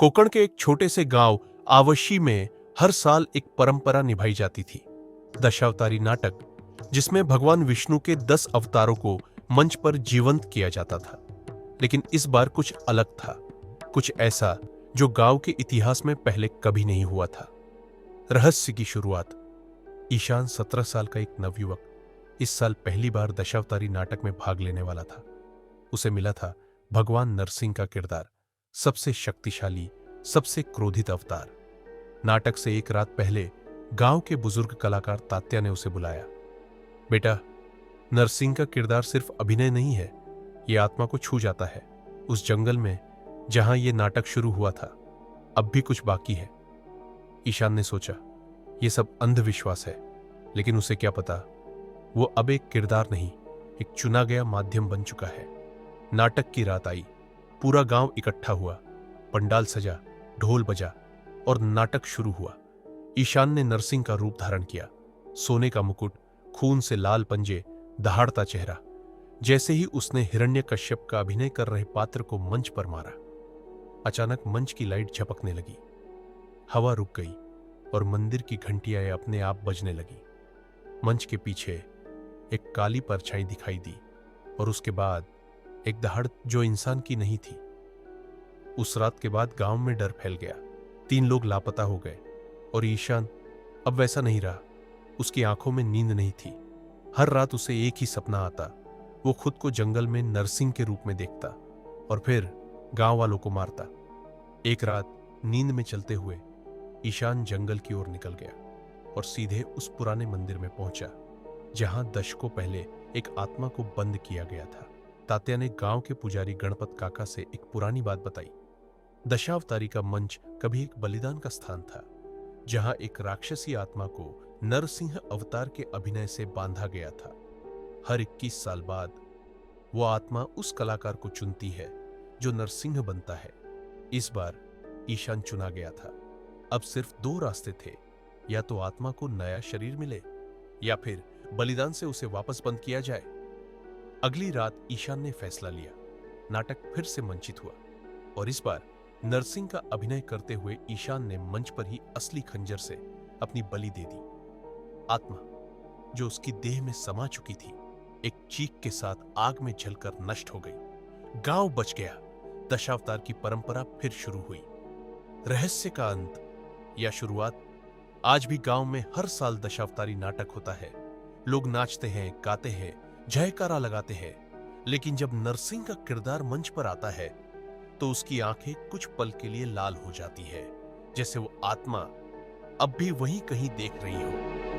कोकण के एक छोटे से गांव आवशी में हर साल एक परंपरा निभाई जाती थी। दशावतारी नाटक, जिसमें भगवान विष्णु के 10 अवतारों को मंच पर जीवंत किया जाता था। लेकिन इस बार कुछ अलग था, कुछ ऐसा जो गांव के इतिहास में पहले कभी नहीं हुआ था। रहस्य की शुरुआत। ईशान 17 साल का एक नवयुवक इस साल पहली बार दशावतारी नाटक में भाग लेने वाला था। उसे मिला था भगवान नरसिंह का किरदार, सबसे शक्तिशाली, सबसे क्रोधित अवतार। नाटक से एक रात पहले गांव के बुजुर्ग कलाकार तात्या ने उसे बुलाया। बेटा, नरसिंह का किरदार सिर्फ अभिनय नहीं है, यह आत्मा को छू जाता है। उस जंगल में जहां यह नाटक शुरू हुआ था, अब भी कुछ बाकी है। ईशान ने सोचा, यह सब अंधविश्वास है, लेकिन उसे क्या पता, वो अब एक किरदार नहीं, एक चुना गया माध्यम बन चुका है। नाटक की रात आई, पूरा गांव इकट्ठा हुआ, पंडाल सजा, ढोल बजा और नाटक शुरू हुआ। ईशान ने नरसिंह का रूप धारण किया, सोने का मुकुट, खून से लाल पंजे, दहाड़ता चेहरा। जैसे ही उसने हिरण्यकश्यप का अभिनय कर रहे पात्र को मंच पर मारा, अचानक मंच की लाइट झपकने लगी, हवा रुक गई और मंदिर की घंटियां अपने आप बजने लगी। मंच के पीछे एक काली परछाई दिखाई दी और उसके बाद एक दहाड़ जो इंसान की नहीं थी। उस रात के बाद गांव में डर फैल गया। 3 लोग लापता हो गए और ईशान अब वैसा नहीं रहा। उसकी आंखों में नींद नहीं थी। हर रात उसे एक ही सपना आता, वो खुद को जंगल में नरसिंह के रूप में देखता और फिर गांव वालों को मारता। एक रात नींद में चलते हुए ईशान जंगल की ओर निकल गया और सीधे उस पुराने मंदिर में पहुंचा जहां दशकों पहले एक आत्मा को बंद किया गया था। तात्या ने गांव के पुजारी गणपत काका से एक पुरानी बात बताई। दशावतारी का मंच कभी एक बलिदान का स्थान था, जहां एक राक्षसी आत्मा को नरसिंह अवतार के अभिनय से बांधा गया था। हर 21 साल बाद वो आत्मा उस कलाकार को चुनती है जो नरसिंह बनता है। इस बार ईशान चुना गया था। अब सिर्फ 2 रास्ते थे, या तो आत्मा को नया शरीर मिले या फिर बलिदान से उसे वापस बंद किया जाए। अगली रात ईशान ने फैसला लिया। नाटक फिर से मंचित हुआ और इस बार नरसिंह का अभिनय करते हुए ईशान ने मंच पर ही असली खंजर से अपनी बलि दे दी। आत्मा जो उसकी देह में समा चुकी थी, एक चीख के साथ आग में जलकर नष्ट हो गई। गांव बच गया। दशावतार की परंपरा फिर शुरू हुई। रहस्य का अंत या शुरुआत। आज भी गांव में हर साल दशावतारी नाटक होता है। लोग नाचते हैं, गाते हैं, जयकारा लगाते हैं, लेकिन जब नरसिंह का किरदार मंच पर आता है तो उसकी आंखें कुछ पल के लिए लाल हो जाती है, जैसे वो आत्मा अब भी वहीं कहीं देख रही हो।